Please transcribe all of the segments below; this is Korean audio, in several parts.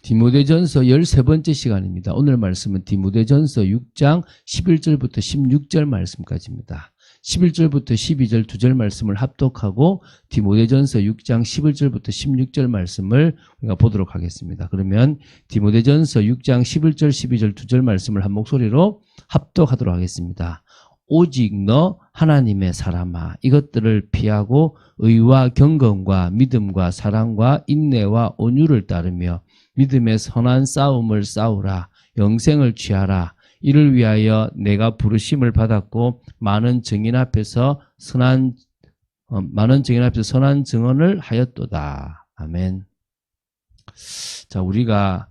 디모데전서 13번째 시간입니다. 오늘 말씀은 디모데전서 6장 11절부터 16절 말씀까지입니다. 11절부터 12절 2절 말씀을 합독하고 디모데전서 6장 11절부터 16절 말씀을 우리가 보도록 하겠습니다. 그러면 디모데전서 6장 11절 12절 2절 말씀을 한 목소리로 합독하도록 하겠습니다. 오직 너 하나님의 사람아, 이것들을 피하고 의와 경건과 믿음과 사랑과 인내와 온유를 따르며 믿음의 선한 싸움을 싸우라. 영생을 취하라. 이를 위하여 내가 부르심을 받았고 많은 증인 앞에서 선한 증언을 하였도다. 아멘. 자, 우리가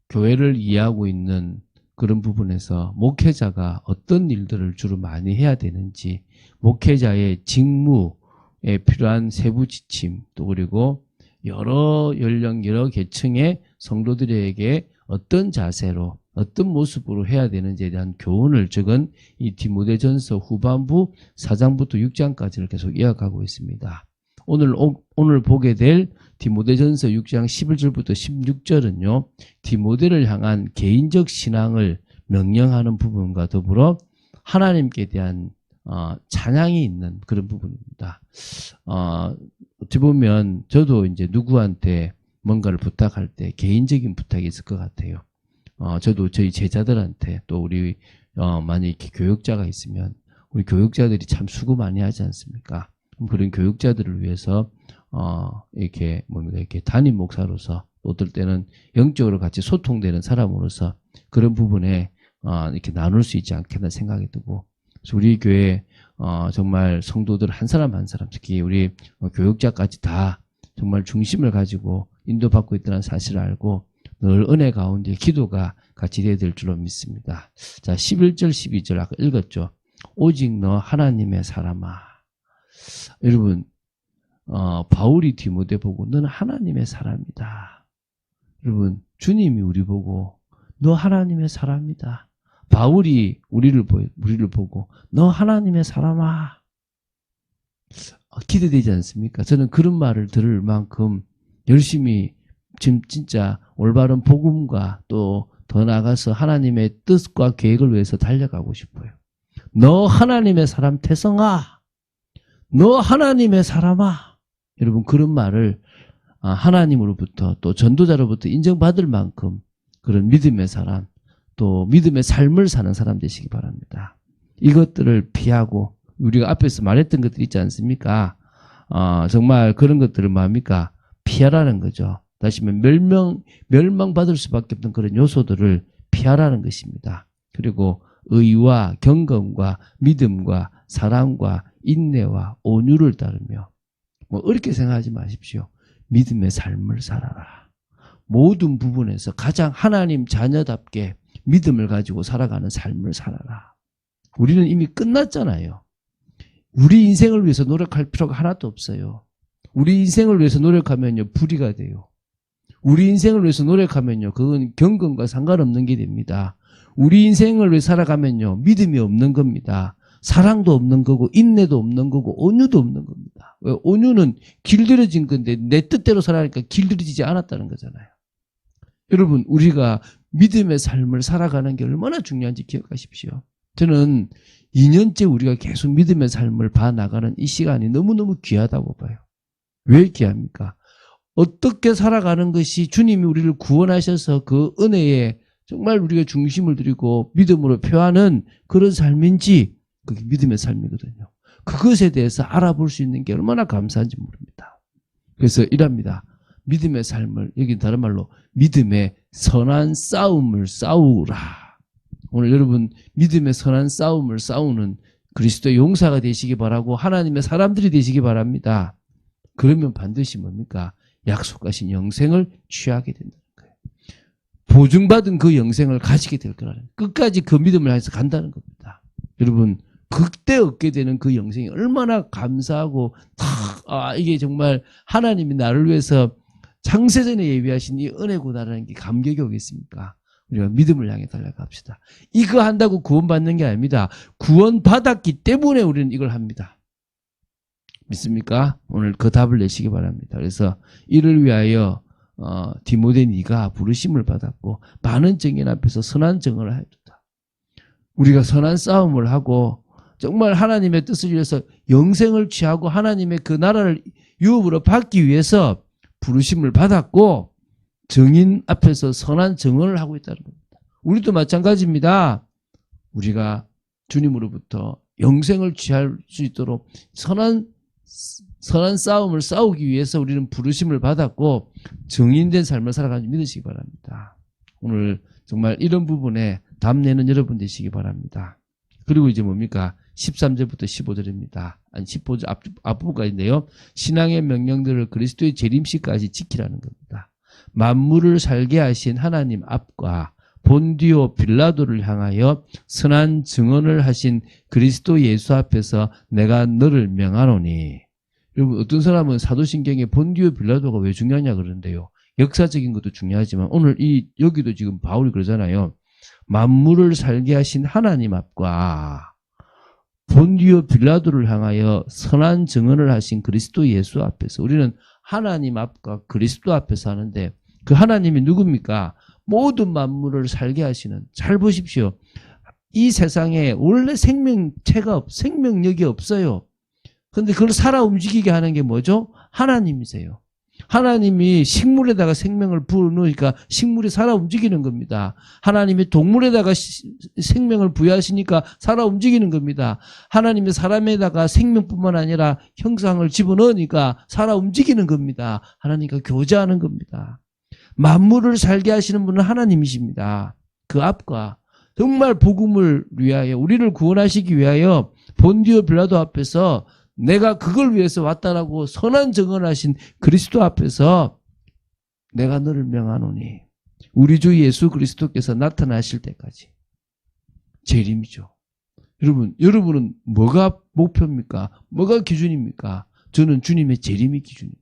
교회를 이해하고 있는 그런 부분에서 목회자가 어떤 일들을 주로 많이 해야 되는지, 목회자의 직무에 필요한 세부 지침, 또 그리고 여러 연령, 여러 계층의 성도들에게 어떤 자세로, 어떤 모습으로 해야 되는지에 대한 교훈을 적은 이 디모데전서 후반부 4장부터 6장까지를 계속 이어가고 있습니다. 오늘 보게 될 디모데전서 6장 11절부터 16절은요, 디모데를 향한 개인적 신앙을 명령하는 부분과 더불어 하나님께 대한 찬양이 있는 그런 부분입니다. 어찌 보면 저도 이제 누구한테 뭔가를 부탁할 때 개인적인 부탁이 있을 것 같아요. 저도 저희 제자들한테, 또 우리 만약 이렇게 교육자가 있으면 우리 교육자들이 참 수고 많이 하지 않습니까? 그런 교육자들을 위해서 이렇게 담임 목사로서, 어떨 때는 영적으로 같이 소통되는 사람으로서 그런 부분에 이렇게 나눌 수 있지 않겠나 생각이 들고, 그래서 우리 교회 정말 성도들 한 사람 한 사람, 특히 우리 교육자까지 다 정말 중심을 가지고 인도받고 있다는 사실을 알고 늘 은혜 가운데 기도가 같이 되어야 될 줄로 믿습니다. 자, 11절 12절 아까 읽었죠. 오직 너 하나님의 사람아. 여러분, 바울이 디모데 보고 너는 하나님의 사람이다. 여러분, 주님이 우리 보고 너 하나님의 사람이다. 바울이 우리를 보고 너 하나님의 사람아. 기대되지 않습니까? 저는 그런 말을 들을 만큼 열심히 지금 진짜 올바른 복음과 또 더 나아가서 하나님의 뜻과 계획을 위해서 달려가고 싶어요. 너 하나님의 사람 태성아, 너 하나님의 사람아. 여러분, 그런 말을 하나님으로부터 또 전도자로부터 인정받을 만큼 그런 믿음의 사람, 또 믿음의 삶을 사는 사람 되시기 바랍니다. 이것들을 피하고, 우리가 앞에서 말했던 것들 있지 않습니까? 정말 그런 것들을 뭡니까? 피하라는 거죠. 다시 말하면 멸망받을 수밖에 없는 그런 요소들을 피하라는 것입니다. 그리고 의와 경건과 믿음과 사랑과 인내와 온유를 따르며, 어렵게 생각하지 마십시오. 믿음의 삶을 살아라. 모든 부분에서 가장 하나님 자녀답게 믿음을 가지고 살아가는 삶을 살아라. 우리는 이미 끝났잖아요. 우리 인생을 위해서 노력할 필요가 하나도 없어요. 우리 인생을 위해서 노력하면요, 불의가 돼요. 우리 인생을 위해서 노력하면요, 그건 경건과 상관없는 게 됩니다. 우리 인생을 위해 살아가면요, 믿음이 없는 겁니다. 사랑도 없는 거고, 인내도 없는 거고, 온유도 없는 겁니다. 왜? 온유는 길들여진 건데 내 뜻대로 살아가니까 길들여지지 않았다는 거잖아요. 여러분, 우리가 믿음의 삶을 살아가는 게 얼마나 중요한지 기억하십시오. 저는 2년째 우리가 계속 믿음의 삶을 봐나가는 이 시간이 너무너무 귀하다고 봐요. 왜 귀합니까? 어떻게 살아가는 것이 주님이 우리를 구원하셔서 그 은혜에 정말 우리가 중심을 두고 믿음으로 표하는 그런 삶인지, 그게 믿음의 삶이거든요. 그것에 대해서 알아볼 수 있는 게 얼마나 감사한지 모릅니다. 그래서 이랍니다. 믿음의 삶을, 여기 다른 말로 믿음의 선한 싸움을 싸우라. 오늘 여러분, 믿음의 선한 싸움을 싸우는 그리스도의 용사가 되시기 바라고 하나님의 사람들이 되시기 바랍니다. 그러면 반드시 뭡니까? 약속하신 영생을 취하게 된다는 거예요. 보증받은 그 영생을 가지게 될 거라는, 끝까지 그 믿음을 향해서 간다는 겁니다. 여러분, 그때 얻게 되는 그 영생이 얼마나 감사하고, 이게 정말 하나님이 나를 위해서 창세전에 예비하신 이 은혜구나라는 게 감격이 오겠습니까? 우리가 믿음을 향해 달려갑시다. 이거 한다고 구원받는 게 아닙니다. 구원받았기 때문에 우리는 이걸 합니다. 믿습니까? 오늘 그 답을 내시기 바랍니다. 그래서 이를 위하여 디모데 네가 부르심을 받았고 많은 증인 앞에서 선한 증언을 하였다. 우리가 선한 싸움을 하고 정말 하나님의 뜻을 위해서 영생을 취하고 하나님의 그 나라를 유업으로 받기 위해서 부르심을 받았고 증인 앞에서 선한 증언을 하고 있다는 겁니다. 우리도 마찬가지입니다. 우리가 주님으로부터 영생을 취할 수 있도록 선한 싸움을 싸우기 위해서 우리는 부르심을 받았고 증인된 삶을 살아가는지 믿으시기 바랍니다. 오늘 정말 이런 부분에 답내는 여러분 되시기 바랍니다. 그리고 이제 뭡니까? 13절부터 15절입니다. 아니 15절 앞부분까지인데요. 신앙의 명령들을 그리스도의 재림시까지 지키라는 겁니다. 만물을 살게 하신 하나님 앞과 본디오 빌라도를 향하여 선한 증언을 하신 그리스도 예수 앞에서 내가 너를 명하노니. 여러분 어떤 사람은 사도신경에 본디오 빌라도가 왜 중요하냐 그러는데요. 역사적인 것도 중요하지만 오늘 여기도 지금 바울이 그러잖아요. 만물을 살게 하신 하나님 앞과 본디오 빌라도를 향하여 선한 증언을 하신 그리스도 예수 앞에서 우리는 하나님 앞과 그리스도 앞에서 하는데 그 하나님이 누굽니까? 모든 만물을 살게 하시는. 잘 보십시오. 이 세상에 원래 생명력이 없어요. 그런데 그걸 살아 움직이게 하는 게 뭐죠? 하나님이세요. 하나님이 식물에다가 생명을 부어놓으니까 식물이 살아 움직이는 겁니다. 하나님이 동물에다가 생명을 부여하시니까 살아 움직이는 겁니다. 하나님이 사람에다가 생명뿐만 아니라 형상을 집어넣으니까 살아 움직이는 겁니다. 하나님과 교제하는 겁니다. 만물을 살게 하시는 분은 하나님이십니다. 그 앞과 정말 복음을 위하여 우리를 구원하시기 위하여 본디오 빌라도 앞에서 내가 그걸 위해서 왔다라고 선한 증언하신 그리스도 앞에서 내가 너를 명하노니 우리 주 예수 그리스도께서 나타나실 때까지 재림이죠. 여러분은 뭐가 목표입니까? 뭐가 기준입니까? 저는 주님의 재림이 기준입니다.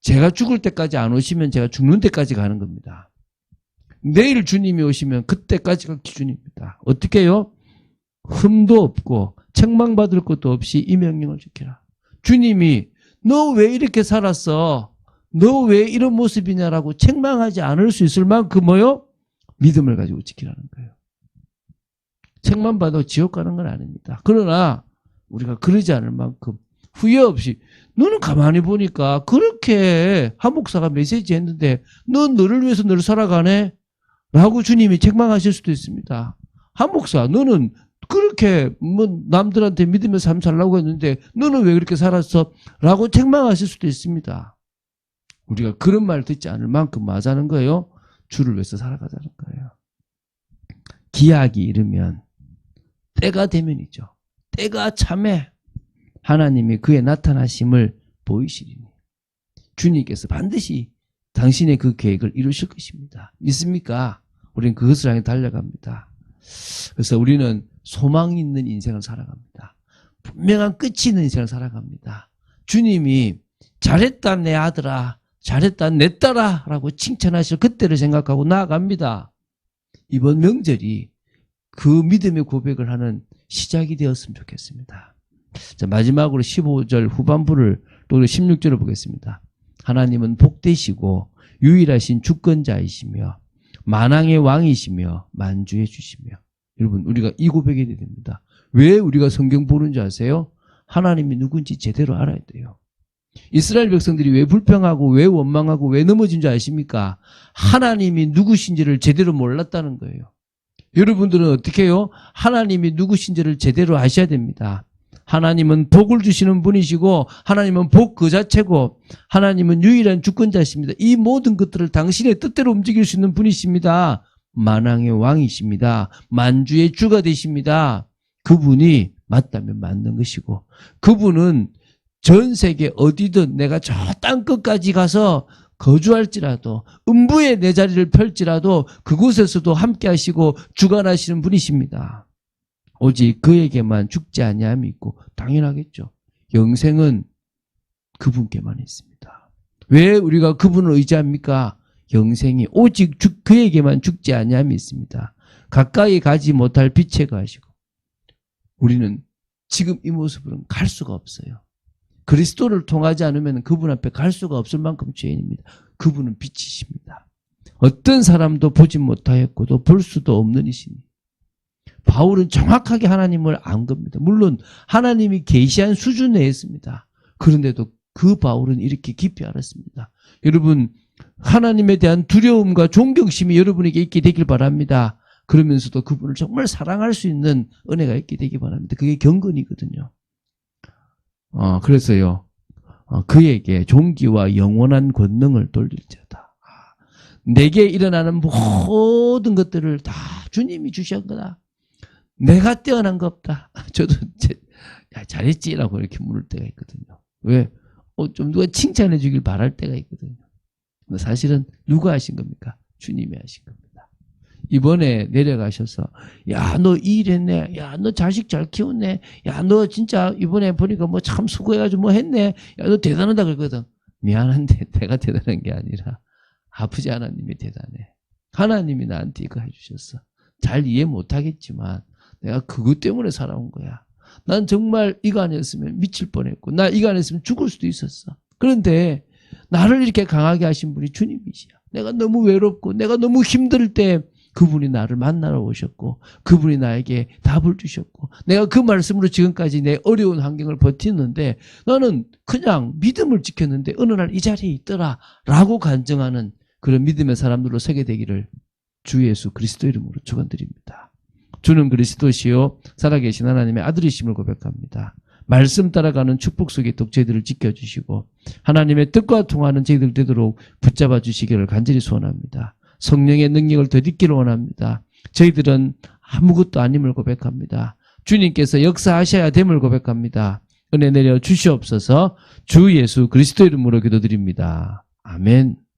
제가 죽을 때까지 안 오시면 제가 죽는 때까지 가는 겁니다. 내일 주님이 오시면 그때까지가 기준입니다. 어떻게 해요? 흠도 없고 책망받을 것도 없이 이 명령을 지켜라. 주님이 너 왜 이렇게 살았어? 너 왜 이런 모습이냐라고 책망하지 않을 수 있을 만큼 뭐요? 믿음을 가지고 지키라는 거예요. 책망받아 지옥 가는 건 아닙니다. 그러나 우리가 그러지 않을 만큼 후회 없이 너는 가만히 보니까 그렇게 한 목사가 메시지 했는데 넌 너를 위해서 늘 살아가네? 라고 주님이 책망하실 수도 있습니다. 한 목사 너는 그렇게 남들한테 믿으면서 삶 살라고 했는데 너는 왜 그렇게 살았어? 라고 책망하실 수도 있습니다. 우리가 그런 말 듣지 않을 만큼 뭐 하자는 거예요? 주를 위해서 살아가자는 거예요. 기약이 이르면 때가 되면이죠. 때가 참에 하나님이 그의 나타나심을 보이시리니 주님께서 반드시 당신의 그 계획을 이루실 것입니다. 믿습니까? 우리는 그것을 향해 달려갑니다. 그래서 우리는 소망이 있는 인생을 살아갑니다. 분명한 끝이 있는 인생을 살아갑니다. 주님이 잘했다 내 아들아, 잘했다 내 딸아 라고 칭찬하실 그때를 생각하고 나아갑니다. 이번 명절이 그 믿음의 고백을 하는 시작이 되었으면 좋겠습니다. 자, 마지막으로 15절 후반부를 또 16절을 보겠습니다. 하나님은 복되시고 유일하신 주권자이시며 만왕의 왕이시며 만주의 주시며. 여러분 우리가 이 고백이 돼야 됩니다. 왜 우리가 성경 보는지 아세요? 하나님이 누군지 제대로 알아야 돼요. 이스라엘 백성들이 왜 불평하고 왜 원망하고 왜 넘어진 줄 아십니까? 하나님이 누구신지를 제대로 몰랐다는 거예요. 여러분들은 어떻게 해요? 하나님이 누구신지를 제대로 아셔야 됩니다. 하나님은 복을 주시는 분이시고 하나님은 복 그 자체고 하나님은 유일한 주권자이십니다. 이 모든 것들을 당신의 뜻대로 움직일 수 있는 분이십니다. 만왕의 왕이십니다. 만주의 주가 되십니다. 그분이 맞다면 맞는 것이고 그분은 전 세계 어디든 내가 저 땅 끝까지 가서 거주할지라도 음부에 내 자리를 펼지라도 그곳에서도 함께 하시고 주관하시는 분이십니다. 오직 그에게만 죽지 아니함이 있고 당연하겠죠. 영생은 그분께만 있습니다. 왜 우리가 그분을 의지합니까? 영생이 오직 그에게만 죽지 아니함이 있습니다. 가까이 가지 못할 빛에 가시고 우리는 지금 이 모습으로는 갈 수가 없어요. 그리스도를 통하지 않으면 그분 앞에 갈 수가 없을 만큼 죄인입니다. 그분은 빛이십니다. 어떤 사람도 보지 못하였고도 볼 수도 없는 이시니. 바울은 정확하게 하나님을 안 겁니다. 물론 하나님이 계시한 수준 내에 있습니다. 그런데도 그 바울은 이렇게 깊이 알았습니다. 여러분, 하나님에 대한 두려움과 존경심이 여러분에게 있게 되길 바랍니다. 그러면서도 그분을 정말 사랑할 수 있는 은혜가 있게 되길 바랍니다. 그게 경건이거든요. 그래서요, 그에게 존귀와 영원한 권능을 돌릴지어다. 내게 일어나는 모든 것들을 다 주님이 주신 거다. 내가 뛰어난 거 없다. 저도 잘했지라고 이렇게 물을 때가 있거든요. 왜? 좀 누가 칭찬해 주길 바랄 때가 있거든요. 근데 사실은 누가 하신 겁니까? 주님이 하신 겁니다. 이번에 내려가셔서 야, 너 이 일했네. 야, 너 자식 잘 키웠네. 야, 너 진짜 이번에 보니까 뭐 참 수고해가지고 뭐 했네. 야, 너 대단하다 그러거든. 미안한데 내가 대단한 게 아니라 아버지 하나님이 대단해. 하나님이 나한테 이거 해주셨어. 잘 이해 못하겠지만 내가 그것 때문에 살아온 거야. 난 정말 이거 아니었으면 미칠 뻔했고 나 이거 아니었으면 죽을 수도 있었어. 그런데 나를 이렇게 강하게 하신 분이 주님이시야. 내가 너무 외롭고 내가 너무 힘들 때 그분이 나를 만나러 오셨고 그분이 나에게 답을 주셨고 내가 그 말씀으로 지금까지 내 어려운 환경을 버티는데 나는 그냥 믿음을 지켰는데 어느 날 이 자리에 있더라 라고 간증하는 그런 믿음의 사람들로 서게 되기를 주 예수 그리스도 이름으로 축원드립니다. 주는 그리스도시요 살아계신 하나님의 아들이심을 고백합니다. 말씀 따라가는 축복 속에 또 저희들을 지켜주시고 하나님의 뜻과 통하는 저희들 되도록 붙잡아 주시기를 간절히 소원합니다. 성령의 능력을 더 잊기를 원합니다. 저희들은 아무것도 아님을 고백합니다. 주님께서 역사하셔야 됨을 고백합니다. 은혜 내려 주시옵소서. 주 예수 그리스도 이름으로 기도드립니다. 아멘.